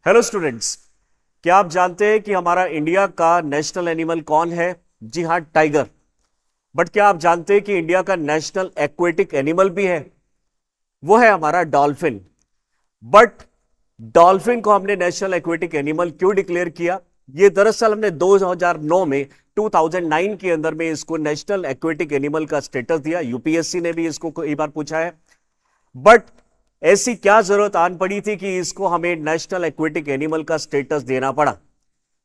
Hello students. क्या आप जानते हैं कि हमारा इंडिया का नेशनल एनिमल कौन है? जी हाँ, टाइगर। बट क्या आप जानते हैं कि इंडिया का नेशनल एक्वेटिक एनिमल भी है? वो है हमारा डॉल्फिन। बट डॉल्फिन को हमने नेशनल एक्वेटिक एनिमल क्यों डिक्लेयर किया? ये दरअसल हमने 2009 में 2009 के अंदर में इसको नेशनल एक्वेटिक एनिमल का स्टेटस दिया। यूपीएससी ने भी इसको कई बार पूछा है। बट ऐसी क्या जरूरत आन पड़ी थी कि इसको हमें नेशनल एक्वेटिक एनिमल का स्टेटस देना पड़ा?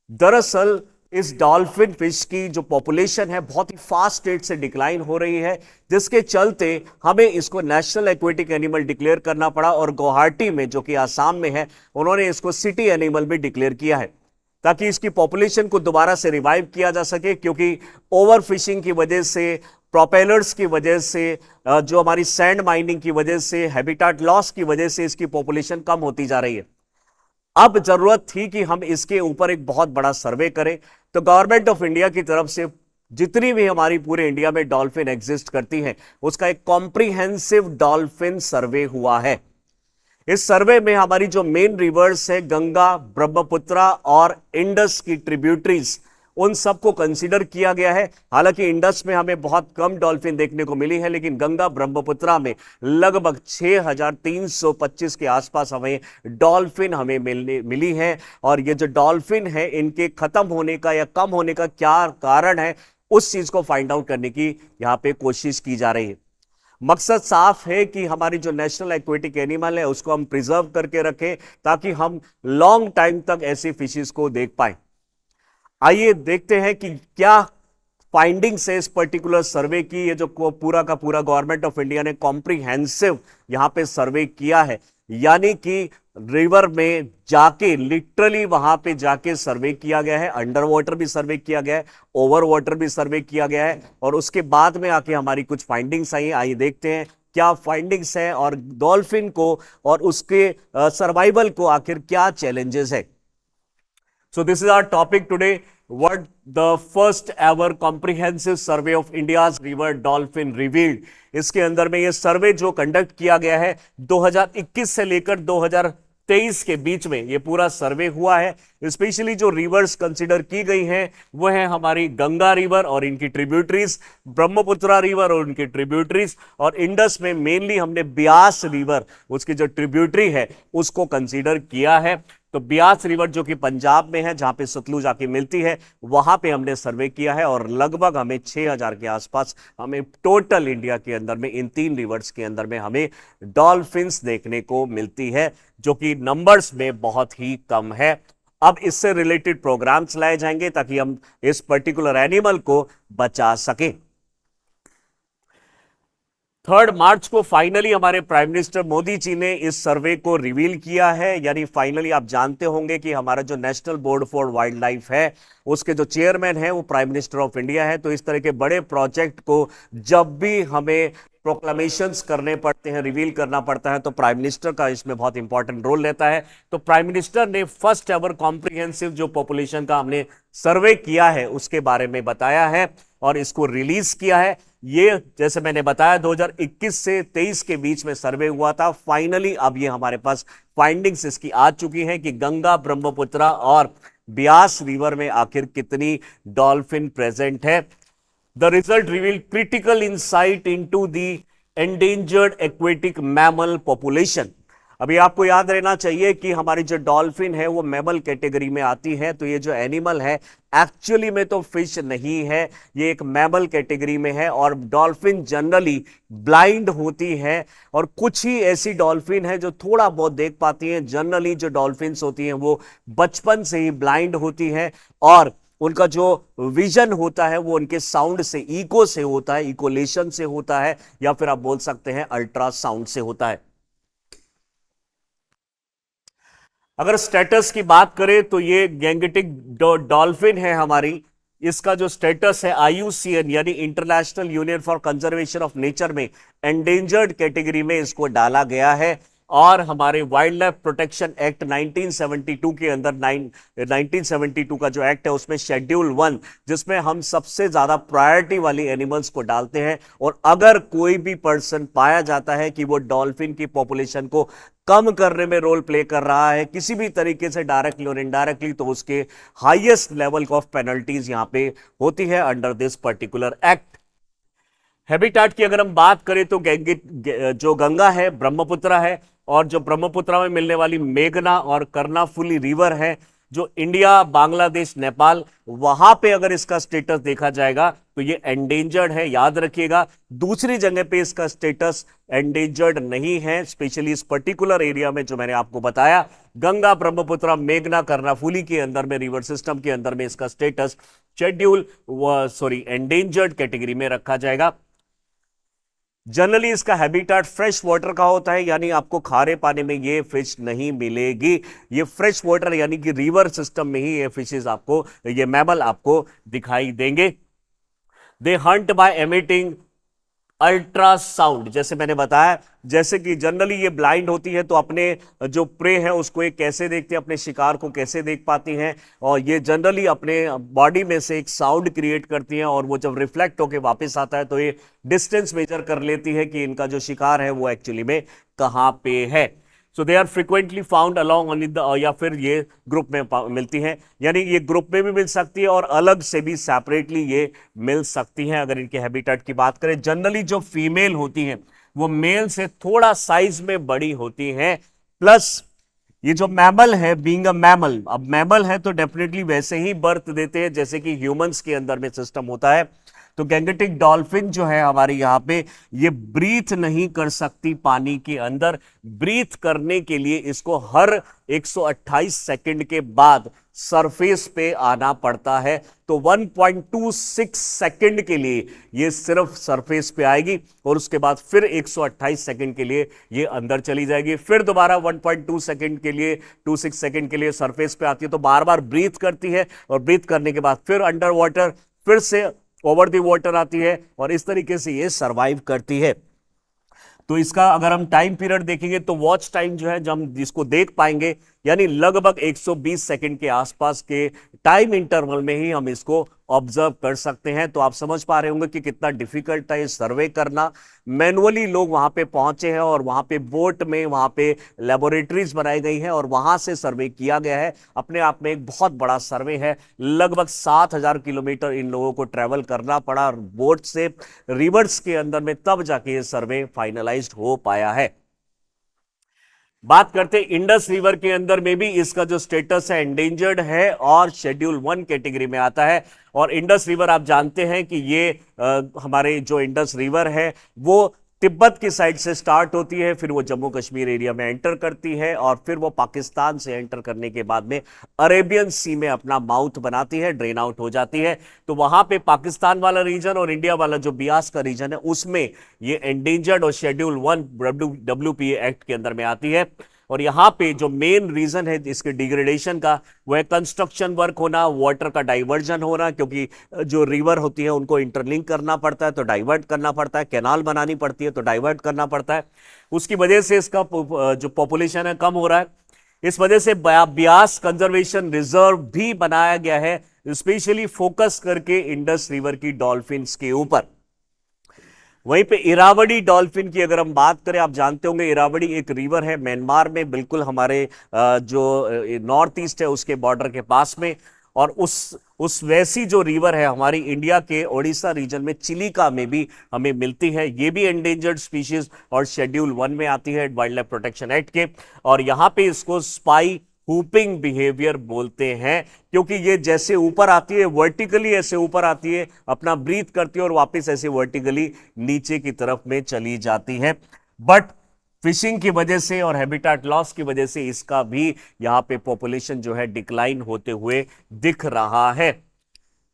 दरअसल इस डॉल्फिन फिश की जो पॉपुलेशन है बहुत ही फास्ट रेट से डिक्लाइन हो रही है, जिसके चलते हमें इसको नेशनल एक्वेटिक एनिमल डिक्लेयर करना पड़ा। और गुवाहाटी में, जो कि आसाम में है, उन्होंने इसको सिटी एनिमल भी डिक्लेयर किया है ताकि इसकी पॉपुलेशन को दोबारा से रिवाइव किया जा सके। क्योंकि ओवर फिशिंग की वजह से, प्रोपेलर्स की वजह से, जो हमारी सैंड माइनिंग की वजह से, हैबिटाट लॉस की वजह से इसकी पॉपुलेशन कम होती जा रही है। अब जरूरत थी कि हम इसके ऊपर एक बहुत बड़ा सर्वे करें। तो गवर्नमेंट ऑफ इंडिया की तरफ से जितनी भी हमारी पूरे इंडिया में डॉल्फिन एग्जिस्ट करती हैं, उसका एक कॉम्प्रिहेंसिव डॉल्फिन सर्वे हुआ है। इस सर्वे में हमारी जो मेन रिवर्स है, गंगा, ब्रह्मपुत्रा और इंडस की ट्रिब्यूटरीज, उन सबको कंसीडर किया गया है। हालांकि इंडस में हमें बहुत कम डॉल्फिन देखने को मिली है, लेकिन गंगा, ब्रह्मपुत्रा में लगभग 6325 के आसपास हमें डॉल्फिन मिली है। और ये जो डॉल्फिन है, इनके खत्म होने का या कम होने का क्या कारण है, उस चीज को फाइंड आउट करने की यहां पे कोशिश की जा रही है। मकसद साफ है कि हमारी जो नेशनल एक्वेटिक एनिमल है उसको हम प्रिजर्व करके रखें, ताकि हम लॉन्ग टाइम तक ऐसी फिशेस को देख पाए। आइए देखते हैं कि क्या फाइंडिंग्स है इस पर्टिकुलर सर्वे की। ये जो पूरा का पूरा गवर्नमेंट ऑफ इंडिया ने कॉम्प्रिहेंसिव यहां पे सर्वे किया है, यानी कि रिवर में जाके, लिटरली वहां पे जाके सर्वे किया गया है। अंडर वाटर भी सर्वे किया गया है, ओवर वाटर भी सर्वे किया गया है, और उसके बाद में आके हमारी कुछ फाइंडिंग्स आई। आइए देखते हैं क्या फाइंडिंग्स है और डॉल्फिन को और उसके सर्वाइवल को आखिर क्या चैलेंजेस है। So this is our topic today. What the first ever comprehensive survey of India's river dolphin revealed. इसके अंदर में ये सर्वे जो कंडक्ट किया गया है 2021 से लेकर 2023 के बीच में ये पूरा सर्वे हुआ है। स्पेशली जो रिवर्स कंसिडर की गई हैं वो है हमारी गंगा रिवर और इनकी ट्रिब्यूटरीज, ब्रह्मपुत्रा रिवर और उनकी ट्रिब्यूटरीज, और इंडस में मेनली हमने ब्यास रिवर, उसकी जो ट्रिब्यूटरी है, उसको कंसिडर किया है। तो ब्यास रिवर जो कि पंजाब में है, जहां पे सतलुज आके मिलती है, वहां पे हमने सर्वे किया है। और लगभग हमें 6000 के आसपास हमें टोटल इंडिया के अंदर में इन 3 रिवर्स के अंदर में हमें डॉल्फिन्स देखने को मिलती है, जो कि नंबर्स में बहुत ही कम है। अब इससे रिलेटेड प्रोग्राम्स लाए जाएंगे ताकि हम इस पर्टिकुलर एनिमल को बचा सकें। 3 मार्च को फाइनली हमारे प्राइम मिनिस्टर मोदी जी ने इस सर्वे को रिवील किया है। यानी फाइनली आप जानते होंगे कि हमारा जो national board for wild life है, उसके जो चेयरमैन है वो प्राइम मिनिस्टर ऑफ इंडिया है। तो इस तरह के बड़े प्रोजेक्ट को जब भी हमें प्रोक्लामेशंस करने पड़ते हैं, रिवील करना पड़ता है, तो प्राइम मिनिस्टर का इसमें बहुत इंपॉर्टेंट रोल रहता है। तो प्राइम मिनिस्टर ने फर्स्ट एवर कॉम्प्रिहेंसिव जो पॉपुलेशन का हमने सर्वे किया है उसके बारे में बताया है और इसको रिलीज किया है। ये जैसे मैंने बताया 2021 से 23 के बीच में सर्वे हुआ था। फाइनली अब ये हमारे पास फाइंडिंग्स इसकी आ चुकी हैं कि गंगा, ब्रह्मपुत्रा और ब्यास रिवर में आखिर कितनी डॉल्फिन प्रेजेंट है। The result reveal critical insight into the endangered aquatic mammal population. अभी आपको याद रहना चाहिए कि हमारी जो डॉल्फिन है वो मैमल कैटेगरी में आती है। तो ये जो एनिमल है एक्चुअली में तो फिश नहीं है, ये एक मैमल कैटेगरी में है। और डॉल्फिन जनरली ब्लाइंड होती है, और कुछ ही ऐसी डॉल्फिन है जो थोड़ा बहुत देख पाती हैं। जनरली जो डॉल्फिन्स होती हैं वो बचपन से ही ब्लाइंड होती हैं, और उनका जो विजन होता है वो उनके साउंड से, इको से होता है, इकोलेशन से होता है, या फिर आप बोल सकते हैं अल्ट्रासाउंड से होता है। अगर स्टेटस की बात करें तो ये गैंगेटिक डॉल्फिन है हमारी। इसका जो स्टेटस है IUCN यानी international union for conservation of nature में एंडेंजर्ड कैटेगरी में इसको डाला गया है। और हमारे वाइल्ड लाइफ प्रोटेक्शन एक्ट 1972 के अंदर 1972 का जो एक्ट है उसमें शेड्यूल 1, जिसमें हम सबसे ज्यादा प्रायोरिटी वाली एनिमल्स को डालते हैं, और अगर कोई भी पर्सन पाया जाता है कि वो डॉल्फिन की पॉपुलेशन को कम करने में रोल प्ले कर रहा है किसी भी तरीके से, डायरेक्टली और इनडायरेक्टली, तो उसके हाईएस्ट लेवल ऑफ पेनल्टीज यहां पे होती है under this particular act. Habitat की अगर हम बात करें तो जो गंगा है, ब्रह्मपुत्र है, और जो ब्रह्मपुत्र में मिलने वाली मेघना और कर्णाफुली रिवर है, जो इंडिया, बांग्लादेश, नेपाल, वहां पे अगर इसका स्टेटस देखा जाएगा तो ये एंडेंजर्ड है, याद रखिएगा। दूसरी जगह पे इसका स्टेटस एंडेंजर्ड नहीं है, स्पेशली इस पर्टिकुलर एरिया में जो मैंने आपको बताया, गंगा, ब्रह्मपुत्र, मेघना, कर्णाफुली के अंदर में, रिवर सिस्टम के अंदर में इसका स्टेटस एंडेंजर्ड कैटेगरी में रखा जाएगा। जनरली इसका हैबिटेट फ्रेश वाटर का होता है, यानी आपको खारे पानी में ये फिश नहीं मिलेगी। ये फ्रेश वाटर यानी कि रिवर सिस्टम में ही ये फिशेस आपको, ये मैमल आपको दिखाई देंगे। They hunt by emitting ultrasound, जैसे मैंने बताया, जैसे कि जनरली ये ब्लाइंड होती है तो अपने जो प्रे है उसको ये कैसे देखते हैं, अपने शिकार को कैसे देख पाती हैं, और ये जनरली अपने बॉडी में से एक साउंड क्रिएट करती हैं, और वो जब रिफ्लेक्ट होके वापस आता है तो ये डिस्टेंस मेजर कर लेती है कि इनका जो शिकार है वो एक्चुअली में कहाँ पे है। So they are frequently found along only the, या फिर ये ग्रुप में मिलती हैं, यानी ये ग्रुप में भी मिल सकती है और अलग से भी सेपरेटली ये मिल सकती हैं। अगर इनके हैबिटेट की बात करें, जनरली जो फीमेल होती हैं वो मेल से थोड़ा साइज में बड़ी होती हैं, प्लस ये जो मैमल है, बीइंग अ मैमल, अब मैमल है तो डेफिनेटली वैसे ही बर्थ देते हैं जैसे कि ह्यूमंस के अंदर में सिस्टम होता है। तो गैंगेटिक डॉल्फिन जो है हमारे यहाँ पे, ये ब्रीथ नहीं कर सकती पानी के अंदर। ब्रीथ करने के लिए इसको हर 128 सेकंड के बाद सरफेस पे आना पड़ता है। तो 1.26 सेकंड के लिए ये सिर्फ सरफेस पे आएगी, और उसके बाद फिर 128 सेकंड के लिए ये अंदर चली जाएगी, फिर दोबारा 1.2 सेकंड के लिए, 26 सेकंड के लिए सरफेस पे आती है। तो बार बार ब्रीथ करती है, और ब्रीथ करने के बाद फिर अंडर वाटर, फिर से ओवर द वाटर आती है, और इस तरीके से ये सरवाइव करती है। तो इसका अगर हम टाइम पीरियड देखेंगे तो वॉच टाइम जो है, जब हम जिसको देख पाएंगे, यानी लगभग 120 सेकंड के आसपास के टाइम इंटरवल में ही हम इसको ऑब्जर्व कर सकते हैं। तो आप समझ पा रहे होंगे कि कितना डिफिकल्ट है ये सर्वे करना। मैनुअली लोग वहां पे पहुंचे हैं, और वहां पे बोट में, वहां पे लेबोरेटरीज बनाई गई हैं, और वहां से सर्वे किया गया है। अपने आप में एक बहुत बड़ा सर्वे है। लगभग 7000 किलोमीटर इन लोगों को ट्रेवल करना पड़ा बोट से रिवर्स के अंदर में, तब जाके ये सर्वे फाइनलाइज्ड हो पाया है। बात करते हैं इंडस रिवर के अंदर में भी इसका जो स्टेटस है एंडेंजर्ड है, और शेड्यूल 1 कैटेगरी में आता है। और इंडस रिवर आप जानते हैं कि ये हमारे जो इंडस रिवर है वो तिब्बत की साइड से स्टार्ट होती है, फिर वो जम्मू कश्मीर एरिया में एंटर करती है, और फिर वो पाकिस्तान से एंटर करने के बाद में अरेबियन सी में अपना माउथ बनाती है, ड्रेन आउट हो जाती है। तो वहां पे पाकिस्तान वाला रीजन और इंडिया वाला जो बियास का रीजन है, उसमें ये एंडेंजर्ड और शेड्यूल 1 WPA एक्ट के अंदर में आती है। और यहाँ पे जो मेन रीजन है इसके डिग्रेडेशन का, वो है कंस्ट्रक्शन वर्क होना, वाटर का डाइवर्जन होना, क्योंकि जो रिवर होती है उनको इंटरलिंक करना पड़ता है तो डाइवर्ट करना पड़ता है, कैनाल बनानी पड़ती है तो डाइवर्ट करना पड़ता है। उसकी वजह से इसका जो पॉपुलेशन है कम हो रहा है। इस वजह से ब्यास कंजर्वेशन रिजर्व भी बनाया गया है, स्पेशली फोकस करके इंडस रिवर की डॉल्फिन्स के ऊपर। वहीं पे इरावदी डॉल्फिन की अगर हम बात करें, आप जानते होंगे इरावदी एक रिवर है म्यांमार में, बिल्कुल हमारे जो नॉर्थ ईस्ट है उसके बॉर्डर के पास में। और उस वैसी जो रिवर है हमारी इंडिया के ओडिशा रीजन में, चिलिका में भी हमें मिलती है। ये भी एंडेंजर्ड स्पीशीज और शेड्यूल 1 में आती है वाइल्ड लाइफ प्रोटेक्शन एक्ट के। और यहाँ पे इसको स्पाई हुपिंग बिहेवियर बोलते हैं, क्योंकि ये जैसे ऊपर आती है वर्टिकली, ऐसे ऊपर आती है, अपना ब्रीथ करती है और वापस ऐसे वर्टिकली नीचे की तरफ में चली जाती है। बट फिशिंग की वजह से और हैबिटेट लॉस की वजह से इसका भी यहाँ पे पॉपुलेशन जो है डिक्लाइन होते हुए दिख रहा है।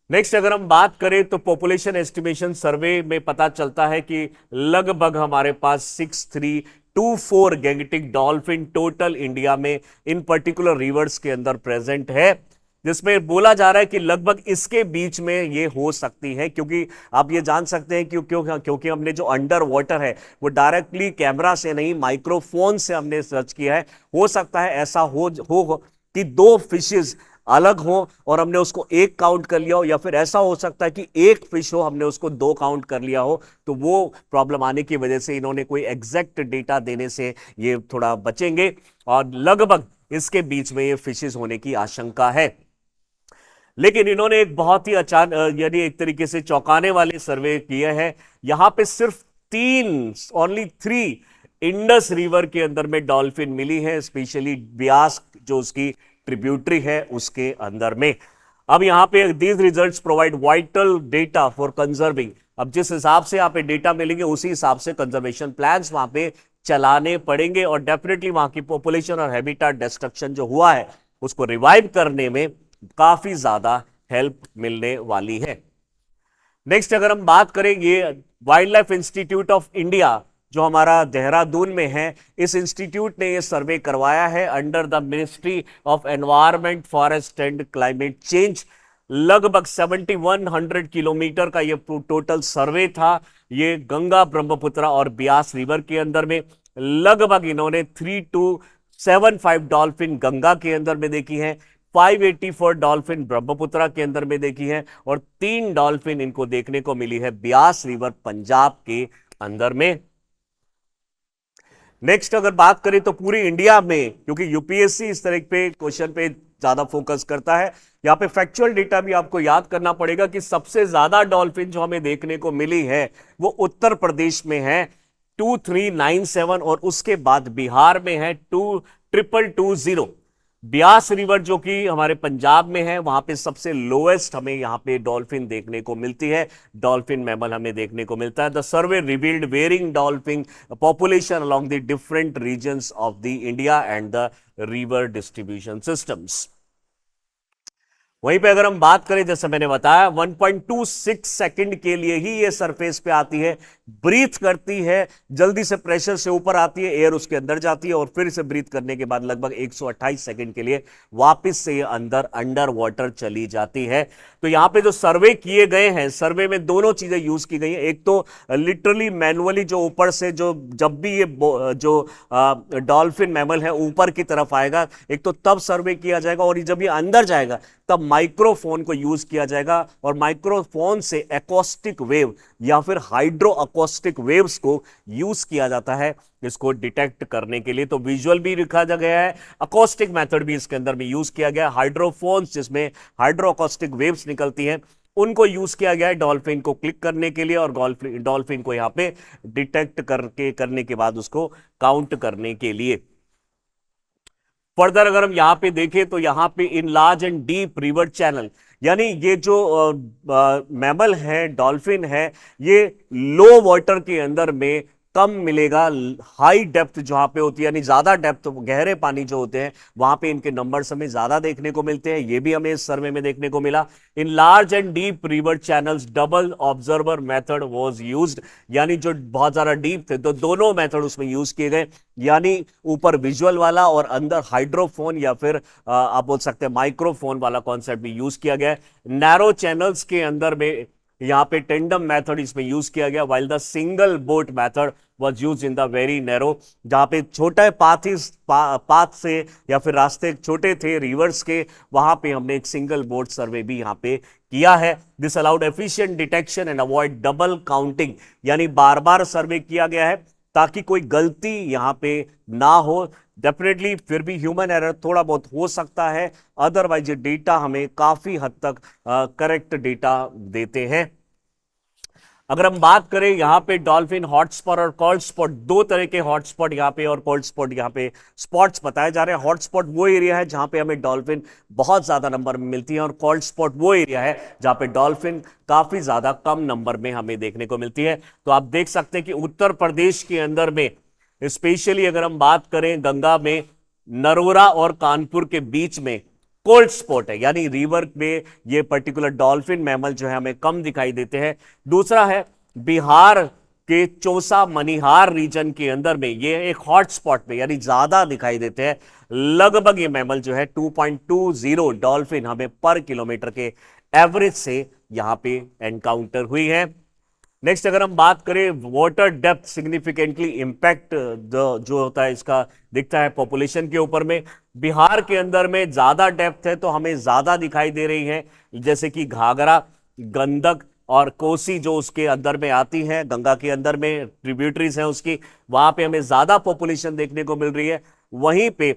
नेक्स्ट अगर हम बात करें तो पॉपुलेशन एस्टिमेशन सर्वे में पता चलता है कि लगभग हमारे पास 6324 गैंगेटिक डॉल्फिन टोटल इंडिया में इन पर्टिकुलर रिवर्स के अंदर प्रेजेंट है। जिसमें बोला जा रहा है कि लगभग इसके बीच में ये हो सकती है, क्योंकि आप ये जान सकते हैं क्योंकि हमने जो अंडर वाटर है वो डायरेक्टली कैमरा से नहीं माइक्रोफोन से हमने सर्च किया है। हो सकता है ऐसा हो कि दो फिशेस अलग हो और हमने उसको एक काउंट कर लिया हो, या फिर ऐसा हो सकता है कि एक फिश हो हमने उसको दो काउंट कर लिया हो। तो वो प्रॉब्लम आने की वजह से इन्होंने कोई एग्जैक्ट डेटा देने से ये थोड़ा बचेंगे, और लगभग इसके बीच में ये फिशेस होने की आशंका है। लेकिन इन्होंने एक बहुत ही अचानक यानी एक तरीके से चौंकाने वाले सर्वे किए हैं। यहां पे सिर्फ ओनली 3 इंडस रिवर के अंदर में डॉल्फिन मिली है, स्पेशली ब्यास जो उसकी ट्रिब्यूटरी है उसके अंदर में। अब यहां पे these results provide vital data for conserving. अब जिस हिसाब से यहाँ पे डेटा मिलेंगे उसी हिसाब से कंजर्वेशन प्लान्स वहां पे चलाने पड़ेंगे, और डेफिनेटली वहां की पॉपुलेशन और हैबिटेट डिस्ट्रक्शन जो हुआ है उसको रिवाइव करने में काफी ज्यादा हेल्प मिलने वाली है। नेक्स्ट अगर हम बात करें, ये wild life institute of India जो हमारा देहरादून में है, इस इंस्टीट्यूट ने ये सर्वे करवाया है under the ministry of environment, forest and climate change. लगभग 7100 किलोमीटर का ये टोटल सर्वे था। ये गंगा, ब्रह्मपुत्रा और ब्यास रिवर के अंदर में लगभग इन्होंने 3275 डॉल्फिन गंगा के अंदर में देखी है, 584 डॉल्फिन ब्रह्मपुत्रा के अंदर में देखी है, और 3 डॉल्फिन इनको देखने को मिली है ब्यास रिवर पंजाब के अंदर में। नेक्स्ट अगर बात करें तो पूरी इंडिया में, क्योंकि यूपीएससी इस तरह पे क्वेश्चन पे ज्यादा फोकस करता है, यहां पे फैक्चुअल डेटा भी आपको याद करना पड़ेगा कि सबसे ज्यादा डॉल्फिन जो हमें देखने को मिली है वो उत्तर प्रदेश में है 2397, और उसके बाद बिहार में है 2220। ब्यास रिवर जो कि हमारे पंजाब में है वहां पे सबसे लोएस्ट हमें यहां पे डॉल्फिन देखने को मिलती है, डॉल्फिन मैमल हमें देखने को मिलता है। The survey revealed varying dolphin population along the different regions of the India and the river distribution systems. वहीं पे अगर हम बात करें, जैसे मैंने बताया 1.26 सेकंड के लिए ही ये सरफेस पे आती है, ब्रीथ करती है, जल्दी से प्रेशर से ऊपर आती है, एयर उसके अंदर जाती है, और फिर से ब्रीथ करने के बाद लगभग 128 सेकंड के लिए वापस से ये अंडर वाटर चली जाती है। तो यहां पे जो सर्वे किए गए हैं, सर्वे में दोनों चीजें यूज की गई हैं। एक तो लिटरली मैनुअली जो ऊपर से जो जब भी ये जो डॉल्फिन मैमल है ऊपर की तरफ आएगा, एक तो तब सर्वे किया जाएगा, और जब ये अंदर जाएगा तब माइक्रोफोन को यूज किया जाएगा, और माइक्रोफोन से एकॉस्टिक वेव या फिर हाइड्रो अकॉस्टिक वेव्स को यूज किया जाता है इसको डिटेक्ट करने के लिए। तो विजुअल भी लिखा जा गया है, अकॉस्टिक मेथड भी इसके अंदर में यूज किया गया है। हाइड्रोफोन्स जिसमें हाइड्रो अकॉस्टिक वेव्स निकलती हैं उनको यूज किया गया है डॉल्फिन को क्लिक करने के लिए, और डॉल्फिन को यहां पे डिटेक्ट करने के बाद उसको काउंट करने के लिए। फर्दर अगर हम यहां पे देखें तो यहां पे in large and deep river channel, यानी ये जो मैमल है, डॉल्फिन है, ये लो वाटर के अंदर में कम मिलेगा। हाई डेप्थ जहां पे होती है, यानी ज्यादा डेप्थ, गहरे पानी जो होते हैं वहां पे इनके नंबर्स हमें ज्यादा देखने को मिलते हैं। ये भी हमें इस सर्वे में देखने को मिला। In large and deep river channels double observer method was used, यानी जो बहुत ज्यादा डीप थे तो दोनों मेथड उसमें यूज किए गए, यानी ऊपर विजुअल वाला और अंदर हाइड्रोफोन या फिर आप बोल सकते हैं माइक्रोफोन वाला कॉन्सेप्ट भी यूज किया गया है। नैरो चैनल्स के अंदर में यहां पे टेंडम मेथड इसमें यूज किया गया, while the single boat method was used in the very narrow, जहां पे छोटा पाथ से या फिर रास्ते छोटे थे रिवर्स के, वहां पे हमने एक सिंगल बोट सर्वे भी यहां पे किया है। This allowed efficient detection and avoid double counting, यानी बार बार सर्वे किया गया है ताकि कोई गलती यहां पे ना हो। डेफिनेटली फिर भी ह्यूमन एरर थोड़ा बहुत हो सकता है, अदरवाइज ये डेटा हमें काफी हद तक करेक्ट डेटा देते हैं। अगर हम बात करें यहाँ पे डॉल्फिन हॉटस्पॉट और कोल्ड स्पॉट, दो तरह के हॉटस्पॉट यहाँ पे और कोल्ड स्पॉट यहाँ पे स्पॉट्स बताए जा रहे हैं। हॉटस्पॉट वो एरिया है जहाँ पे हमें डॉल्फिन बहुत ज्यादा नंबर में मिलती है, और कोल्ड स्पॉट वो एरिया है जहाँ पे डॉल्फिन काफी ज्यादा कम नंबर में हमें देखने को मिलती है। तो आप देख सकते हैं कि उत्तर प्रदेश के अंदर में स्पेशली अगर हम बात करें गंगा में, नरोरा और कानपुर के बीच में कोल्ड स्पॉट है, यानी रिवर में ये पर्टिकुलर डॉल्फिन मैमल जो है हमें कम दिखाई देते हैं। दूसरा है बिहार कि चौसा मनिहार रीजन के अंदर में ये एक हॉटस्पॉट में यानी ज्यादा दिखाई देते हैं। लगभग ये मैमल जो है 2.20 डॉल्फिन हमें पर किलोमीटर के एवरेज से यहां पे एनकाउंटर हुई है। नेक्स्ट अगर हम बात करें वाटर डेप्थ सिग्निफिकेंटली इंपैक्ट जो होता है इसका दिखता है पॉपुलेशन के ऊपर में। बिहार के अंदर में ज्यादा डेप्थ है तो हमें ज्यादा दिखाई दे रही है, जैसे कि घाघरा, गंडक और कोसी जो उसके अंदर में आती है, गंगा के अंदर में ट्रिब्यूटरीज हैं उसकी, वहां पे हमें ज्यादा पॉपुलेशन देखने को मिल रही है। वहीं पे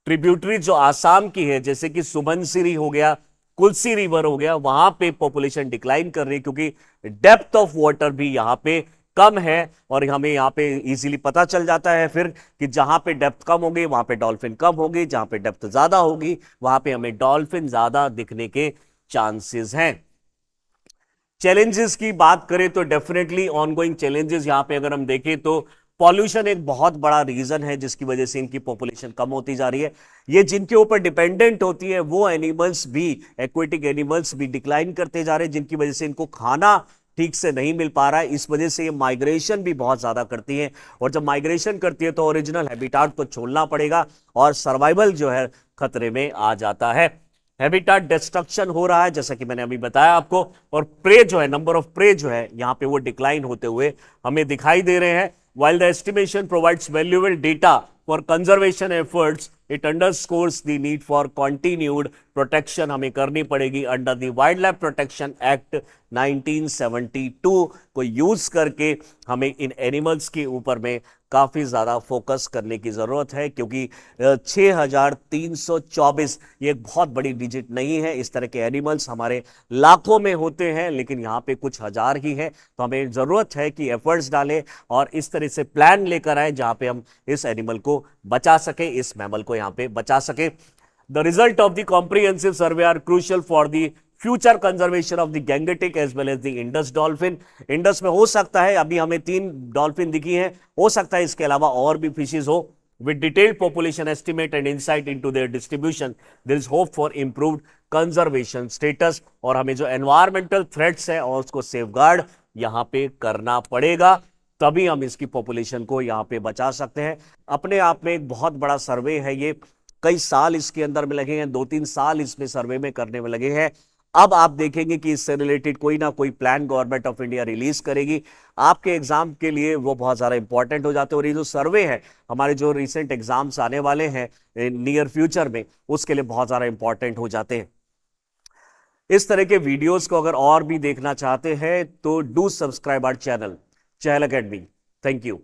ट्रिब्यूटरी जो आसाम की है जैसे कि सुबनसिरी हो गया, कुल्सी रिवर हो गया, वहां पे पॉपुलेशन डिक्लाइन कर रही है क्योंकि डेप्थ ऑफ वाटर भी यहां पे कम है। और हमें यहां पे इजीली पता चल जाता है फिर कि जहां पे डेप्थ कम होगी वहां पे डॉल्फिन कम होगी, जहां पे डेप्थ ज्यादा होगी वहां पे हमें डॉल्फिन ज्यादा दिखने के चांसेस हैं। चैलेंजेस की बात करें तो डेफिनेटली ऑनगोइंग चैलेंजेस यहां पे अगर हम देखें तो पॉल्यूशन एक बहुत बड़ा रीजन है जिसकी वजह से इनकी पॉपुलेशन कम होती जा रही है। ये जिनके ऊपर डिपेंडेंट होती है वो एनिमल्स भी, एक्वेटिक एनिमल्स भी डिक्लाइन करते जा रहे हैं, जिनकी वजह से इनको खाना ठीक से नहीं मिल पा रहा है। इस वजह से ये माइग्रेशन भी बहुत ज्यादा करती है, और जब माइग्रेशन करती है तो ओरिजिनल हैबिटाट को छोड़ना पड़ेगा और सर्वाइवल जो है खतरे में आ जाता है। हैबिटाट डिस्ट्रक्शन हो रहा है जैसा कि मैंने अभी बताया आपको, और प्रे जो है, नंबर ऑफ प्रे जो है यहां पे वो डिक्लाइन होते हुए हमें दिखाई दे रहे हैं। While the estimation provides valuable data for conservation efforts, it underscores the need for continued protection हमें करनी पड़ेगी under the wild life protection act 1972 को यूज करके हमें इन एनिमल्स के ऊपर में काफी ज्यादा फोकस करने की जरूरत है, क्योंकि 6324 ये एक बहुत बड़ी डिजिट नहीं है। इस तरह के एनिमल्स हमारे लाखों में होते हैं लेकिन यहाँ पे कुछ हजार ही है। तो हमें जरूरत है कि एफर्ट्स डालें और इस तरह से प्लान लेकर आए जहां पे हम इस एनिमल को बचा सके, इस मैमल को यहाँ पे बचा सके। The result of the comprehensive survey are crucial for the future conservation of the Gangetic as well as the Indus dolphin. Indus में हो सकता है अभी हमें 3 डॉल्फिन दिखी हैं, हो सकता है इसके अलावा और भी फिशेज हो। With detailed population estimate and insight into their distribution there is hope for improved conservation status. और हमें जो एनवायरमेंटल थ्रेट्स है और उसको सेफगार्ड यहां पे करना पड़ेगा, तभी हम इसकी पॉपुलेशन को यहां पे बचा सकते हैं। अपने आप में एक बहुत बड़ा सर्वे है ये, कई साल इसके अंदर में लगे हैं, 2-3 साल इसमें सर्वे में करने में लगे हैं। अब आप देखेंगे कि इससे रिलेटेड कोई ना कोई plan government of India release करेगी आपके एग्जाम के लिए, वो बहुत ज्यादा इंपॉर्टेंट हो जाते हैं। और ये जो सर्वे है हमारे जो रिसेंट एग्जाम्स आने वाले हैं नियर फ्यूचर में, उसके लिए बहुत ज्यादा इंपॉर्टेंट हो जाते हैं। इस तरह के वीडियोस को अगर और भी देखना चाहते हैं तो do subscribe our channel Chahal Academy. Thank you.